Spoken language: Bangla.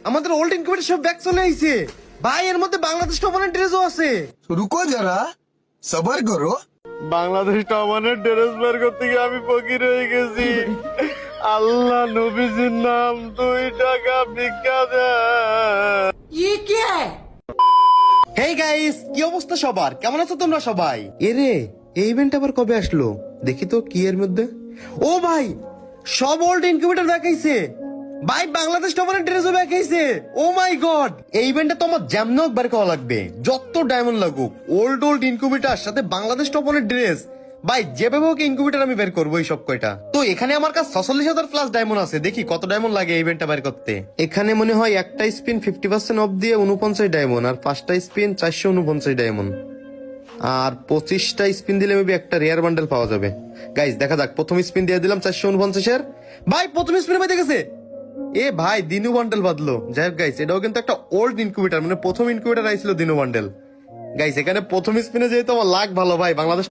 আমাদের ওল্ড ইনকিউবেটর সব ব্যাক চলে আইছে ভাই। এর মধ্যে বাংলাদেশ টপারের ড্রেসও আছে। रुको जरा सबर करो। বাংলাদেশ টমানের ড্রেস বের করতে গিয়ে আমি ফকির হয়ে গেছি। আল্লাহ নবীজির নাম 2 টাকা ভিক্ষা দেয়। হেই গাইস, কি অবস্থা সবার? কেমন আছো তোমরা সবাই? এরে এই ইভেন্ট আবার কবে আসলো দেখি তো কি এর মধ্যে। ও ভাই, সব ওল্ড ইনকিউবেটর দেখাইছে ভাই। বাংলাদেশ টপারের ড্রেসও দেখাইছে। ও মাই গড, এই ইভেন্টে তো আমার জ্যামনক বের করা লাগবে। যত ডায়মন্ড লাগুক, ওল্ড ইনকিউবেটর সাথে বাংলাদেশ টপারের ড্রেস ভাই, যেভাবে হোক ইনকিউবেটর আমি বের করবো এই সব কয়টা। তো এখানে আমার কাছে 46,000 প্লাস ডায়মন্ড আছে। দেখি কত ডায়মন্ড লাগে এই ইভেন্টটা বের করতে। এখানে মনে হয় একটা স্পিন 50% অফ দিয়ে 49 ডায়মন্ড, আর 5টা স্পিন 449 ডায়মন্ড, আর 25টা স্পিন দিলে মেবি একটা রেয়ার বান্ডেল পাওয়া যাবে। গাইজ দেখা যাক, প্রথম স্পিন দিয়ে দিলাম 449 ভাই। প্রথম স্পিনে পাইতে গেছে। এ ভাই দিনু বান্ডেল বাদলো। যাই হোক গাইজ, এটাও কিন্তু একটা ওল্ড ইনকিউবেটর, মানে প্রথম ইনকিউবেটর আইছিল দিনু বান্ডেল। গাইজ এখানে প্রথম স্পিনে যেহেতু আমার লাক ভালো ভাই, বাংলাদেশ